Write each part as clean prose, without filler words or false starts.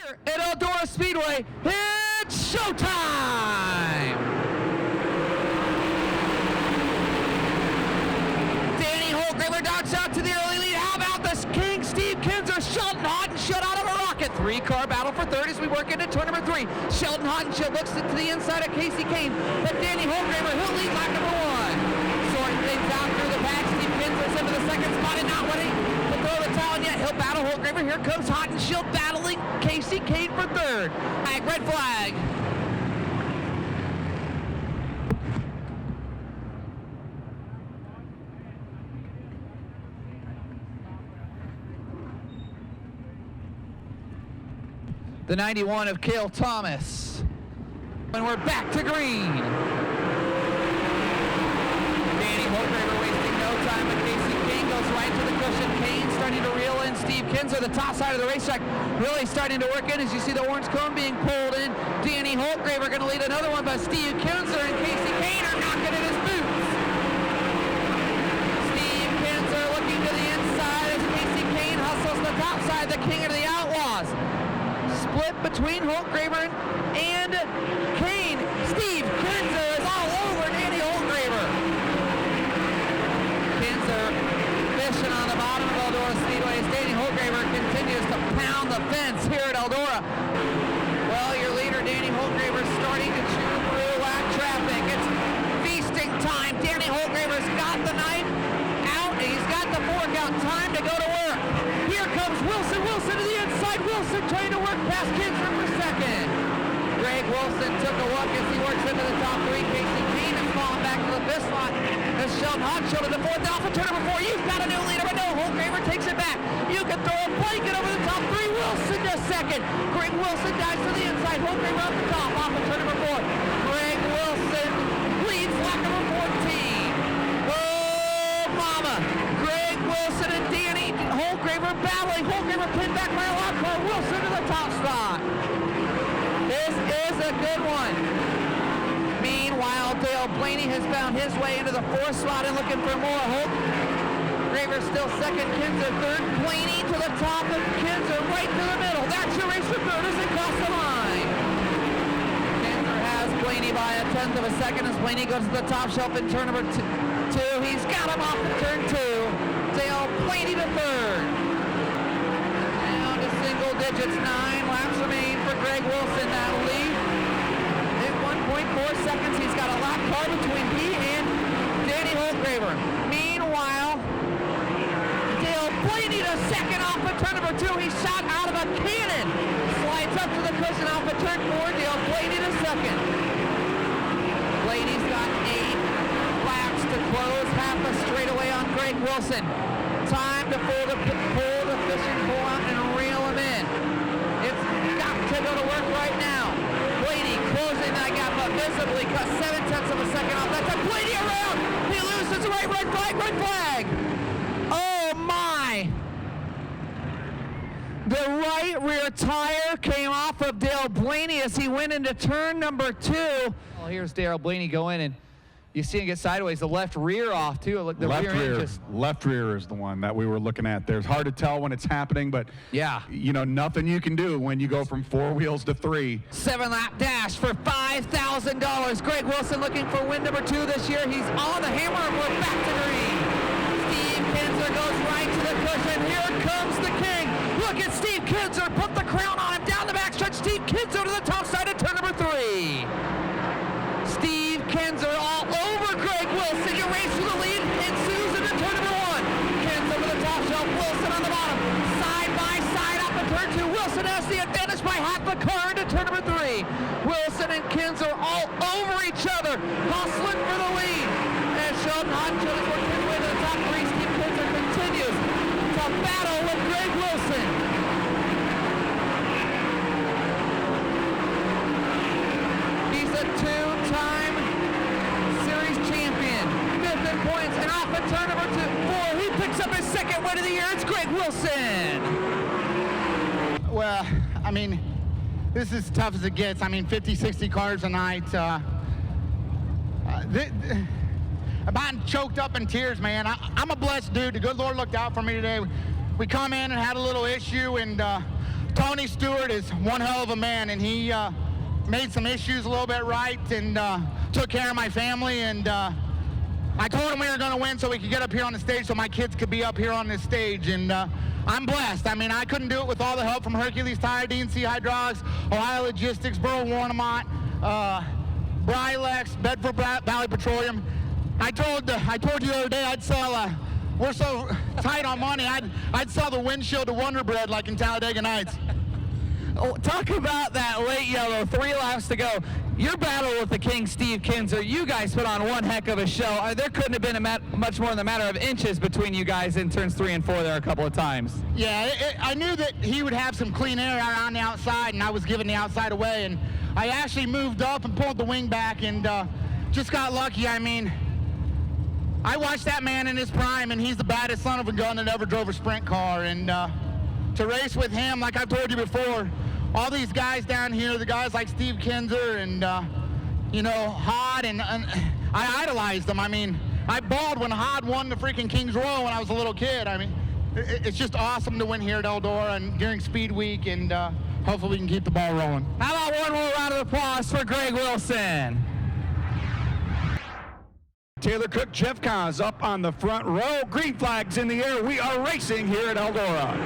Here at Eldora Speedway, it's showtime! Danny Holtgraver knocks out to the early lead. How about this King, Steve Kinser, Sheldon Haudenschild out of a rocket. Three-car battle for third as we work into turn number 3. Sheldon Haudenschild looks to the inside of Kasey Kahne, but Danny Holtgraver, he'll lead lap number 1. Sorting things out through the pack. Steve Kinser's into the second spot and not winning to throw the towel yet. He'll battle Holtgraver. Here comes Haudenschild battling Kasey Kahne for third. Red flag. The 91 of Cale Thomas. And we're back to green. Danny Holtgraver wasting no time, but Kasey Kahne goes right to the cushion. Kahne starting to reel in. Steve Kinser, the top side of the racetrack, really starting to work in as you see the orange cone being pulled in. Danny Holtgraver going to lead another one, but Steve Kinser and Kasey Kahne are knocking at his boots. Steve Kinser looking to the inside as Kasey Kahne hustles the top side, the king of the outlaws. Split between Holtgraver and Kahne. Steve Kinser is all over Danny Holtgraver. Kinser fishing on the bottom of Eldora Speedway as Danny Holtgraver continues to pound the fence here at Eldora. Well, your leader, Danny Holtgraver, starting to chew through lap traffic. It's feasting time. Danny Holtgraver's got the knife out. He's got the fork out. Time to go to work. Here comes Wilson. Wilson to the inside. Wilson trying to work past Kinser for second. Greg Wilson took a look as he works into the top 3. Kasey Kahne is falling back to the fifth spot. As Sheldon Haudenschild in the fourth off of turn number 4. You've got a new leader, but no, Holtgraver takes it back. You can throw a blanket over the top 3. Wilson to second. Greg Wilson dives to the inside. Holtgraver up the top off of turn number 4. Greg Wilson leads lap number 14. Oh, mama. Greg Wilson and Danny Holtgraver battling. Holtgraver pinned back by a lap car. Wilson to the top spot. This is a good one. Meanwhile, Dale Blaney has found his way into the 4th spot and looking for more. Holtgraver still second, Kinser third. Blaney to the top of Kinser, right to the middle. That's your race for third as it crossed the line. Kinser has Blaney by a 1/10 of a second as Blaney goes to the top shelf in turn number 2. He's got him off in turn 2. Dale Blaney to third. Down to single digits, 9 laps remain for Greg Wilson. That lead at 1.4 seconds. He's got a lap car between he and Danny Holtgraver. Meanwhile, Dale Blaney to second off of turn number 2. He shot out of a cannon. Slides up to the cushion off of turn 4. Dale Blaney to second. Blaney's got 8 laps to close half a straightaway on Greg Wilson. Time to pull the fishing pole out and reel him in. It's got to go to work right now. Blaney closing that gap, but visibly cut 7/10 of a second off. That's a Blaney around. He loses the right flag, red flag. Oh my. The right rear tire came off of Dale Blaney as he went into turn number 2. Well, here's Dale Blaney go in and you see him get sideways, the left rear off too. Look, the left rear is the one that we were looking at. There's hard to tell when it's happening, but yeah, you know, nothing you can do when you go from 4 wheels to 3. 7-lap dash for $5,000. Greg Wilson looking for win number 2 this year. He's on the hammer and we're back to green. Steve Kinser goes right to the cushion. Here comes the king. Look at Steve Kinser, put the crown on him down the backstretch. Steve Kinser to the top side of turn number 3. Steve Kinser all over Greg Wilson. Your race for the lead ensues into turn number 1. Kinser to the top shelf, Wilson on the bottom. Side by side up in turn 2. Wilson has the advantage by half a car into turn number 3. Wilson and Kinser all over each other, hustling for the lead. And Sheldon Haudenschild is working his way to the top 3. Steve Kinser continues to battle with Greg Wilson. He's a 2-time series champion. 5th in points and off at turn number 4. He picks up his 2nd win of the year. It's Greg Wilson. Well, I mean, this is tough as it gets. I mean, 50, 60 cars a night. I'm about choked up in tears, man. I'm a blessed dude. The good Lord looked out for me today. We come in and had a little issue, and Tony Stewart is one hell of a man, and he made some issues a little bit right and took care of my family. And I told him we were going to win so we could get up here on the stage so my kids could be up here on this stage. And I'm blessed. I mean, I couldn't do it with all the help from Hercules Tire, DNC Hydraulics, Ohio Logistics, Burl Warnemont, Brylex, Bedford Valley Petroleum. I told you the other day I'd sell, we're so tight on money, I'd sell the windshield to Wonder Bread like in Talladega Nights. Oh, talk about that late yellow, 3 laps to go. Your battle with the King, Steve Kinser, you guys put on one heck of a show. There couldn't have been much more than a matter of inches between you guys in turns 3 and 4 there a couple of times. Yeah, I knew that he would have some clean air on the outside, and I was giving the outside away. And I actually moved up and pulled the wing back and just got lucky. I mean, I watched that man in his prime, and he's the baddest son of a gun that ever drove a sprint car. And to race with him, like I've told you before, all these guys down here, the guys like Steve Kinser and, Hod, and I idolized them. I mean, I bawled when Hod won the freaking Kings Royal when I was a little kid. I mean, it's just awesome to win here at Eldora and during Speed Week, and hopefully we can keep the ball rolling. How about one more round of applause for Greg Wilson? Taylor Cook, Jeff Kaz up on the front row. Green flags in the air. We are racing here at Eldora.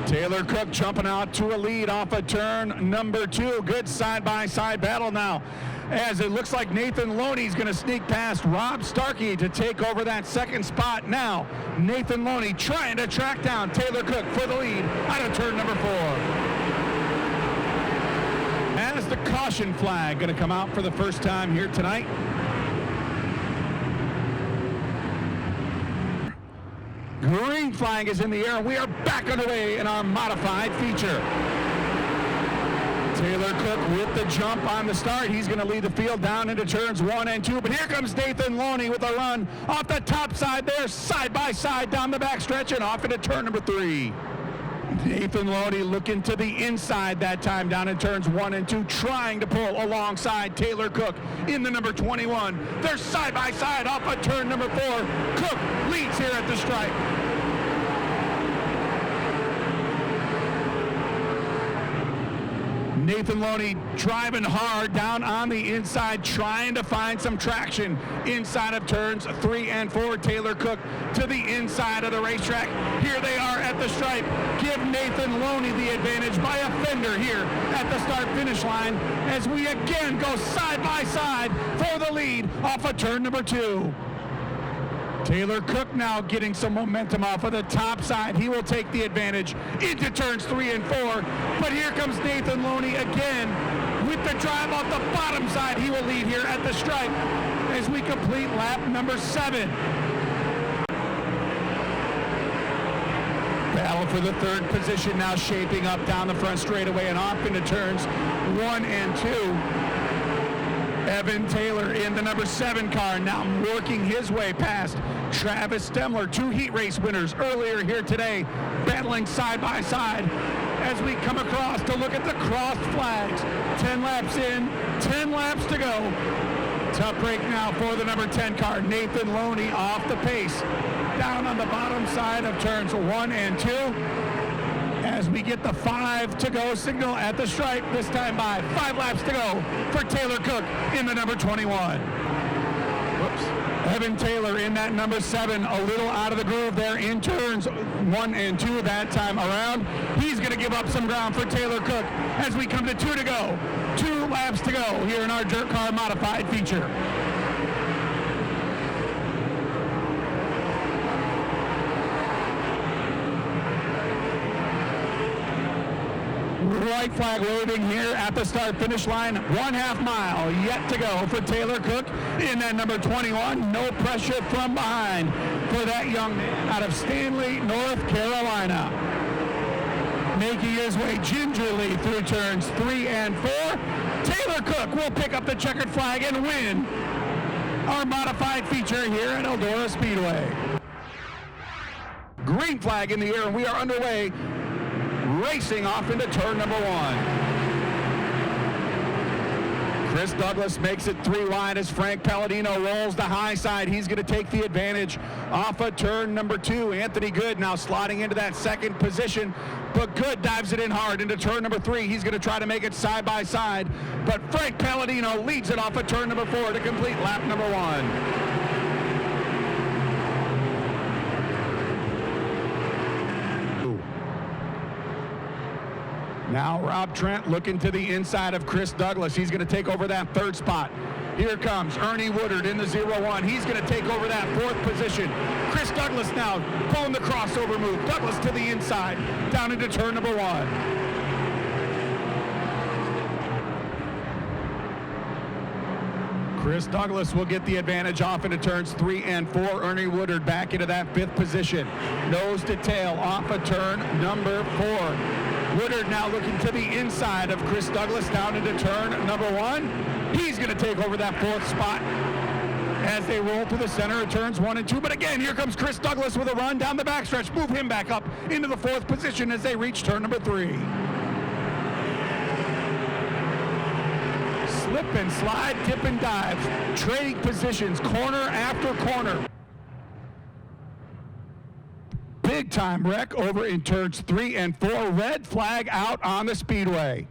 Taylor Cook jumping out to a lead off of turn number 2. Good side-by-side battle now, as it looks like Nathan Loney's going to sneak past Rob Starkey to take over that second spot. Now, Nathan Loney trying to track down Taylor Cook for the lead out of turn number 4. As the caution flag going to come out for the first time here tonight. Green flag is in the air, and we are back underway in our modified feature. Taylor Cook with the jump on the start. He's going to lead the field down into turns 1 and 2. But here comes Nathan Loney with a run off the top side there, side by side down the back stretch and off into turn number 3. Nathan Loney looking to the inside that time down in turns 1 and 2, trying to pull alongside Taylor Cook in the number 21. They're side by side off of turn number 4. Cook leads here at the stripe. Nathan Loney driving hard down on the inside, trying to find some traction inside of turns 3 and 4. Taylor Cook to the inside of the racetrack. Here they are at the stripe. Give Nathan Loney the advantage by a fender here at the start-finish line as we again go side by side for the lead off of turn number 2. Taylor Cook now getting some momentum off of the top side. He will take the advantage into turns 3 and 4. But here comes Nathan Loney again with the drive off the bottom side. He will lead here at the stripe as we complete lap number 7. Battle for the third position now shaping up down the front straightaway and off into turns 1 and 2. Evan Taylor in the number 7 car now working his way past Travis Stemler, 2 heat race winners earlier here today, battling side by side as we come across to look at the crossed flags. 10 laps in, 10 laps to go. Tough break now for the number 10 car, Nathan Loney off the pace down on the bottom side of turns 1 and 2. As we get the 5 to go signal at the stripe, this time by 5 laps to go for Taylor Cook in the number 21. Whoops. Evan Taylor in that number 7, a little out of the groove there in turns 1 and 2 that time around. He's going to give up some ground for Taylor Cook as we come to 2 to go. 2 laps to go here in our DIRTcar modified feature. White flag waving here at the start-finish line. 1/2 mile yet to go for Taylor Cook in that number 21. No pressure from behind for that young man out of Stanley, North Carolina. Making his way gingerly through turns 3 and 4. Taylor Cook will pick up the checkered flag and win our modified feature here at Eldora Speedway. Green flag in the air, and we are underway, racing off into turn number 1. Chris Douglas makes it 3 wide as Frank Palladino rolls the high side. He's going to take the advantage off of turn number 2. Anthony Good now slotting into that second position, but Good dives it in hard into turn number 3. He's going to try to make it side by side, but Frank Palladino leads it off of turn number 4 to complete lap number 1. Now Rob Trent looking to the inside of Chris Douglas. He's going to take over that 3rd spot. Here comes Ernie Woodard in the 0-1. He's going to take over that 4th position. Chris Douglas now pulling the crossover move. Douglas to the inside, down into turn number 1. Chris Douglas will get the advantage off into turns 3 and 4. Ernie Woodard back into that 5th position. Nose to tail off of turn number 4. Woodard now looking to the inside of Chris Douglas down into turn number 1. He's going to take over that 4th spot as they roll through the center of turns 1 and 2. But again, here comes Chris Douglas with a run down the backstretch. Move him back up into the 4th position as they reach turn number 3. Slip and slide, dip and dive. Trading positions, corner after corner. Big time wreck over in turns 3 and 4. Red flag out on the speedway.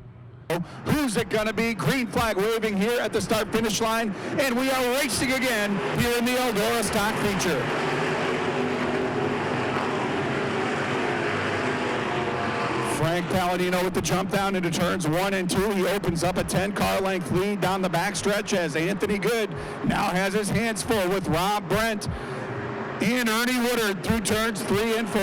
Who's it gonna be? Green flag waving here at the start finish line, and we are racing again here in the Eldora stock feature. Frank Palladino with the jump down into turns 1 and 2. He opens up a 10-car length lead down the backstretch as Anthony Good now has his hands full with Rob Brent and Ernie Woodard through turns 3 and 4.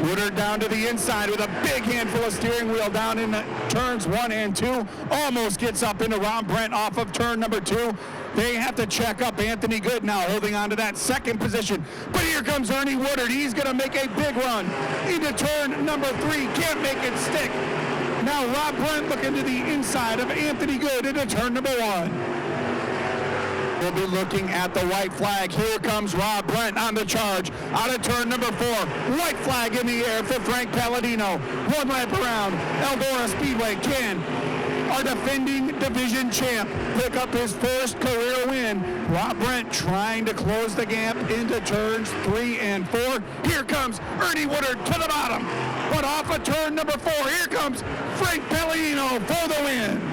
Woodard down to the inside with a big handful of steering wheel down in turns 1 and 2. Almost gets up into Rob Brent off of turn number 2. They have to check up Anthony Good now holding on to that 2nd position. But here comes Ernie Woodard. He's going to make a big run into turn number 3. Can't make it stick. Now Rob Brent looking to the inside of Anthony Good into turn number 1. We'll be looking at the white flag. Here comes Rob Brent on the charge out of turn number 4. White flag in the air for Frank Palladino. 1 lap around. Eldora Speedway can our defending division champ pick up his first career win. Rob Brent trying to close the gap into turns 3 and 4. Here comes Ernie Woodard to the bottom. But off of turn number 4, here comes Frank Palladino for the win.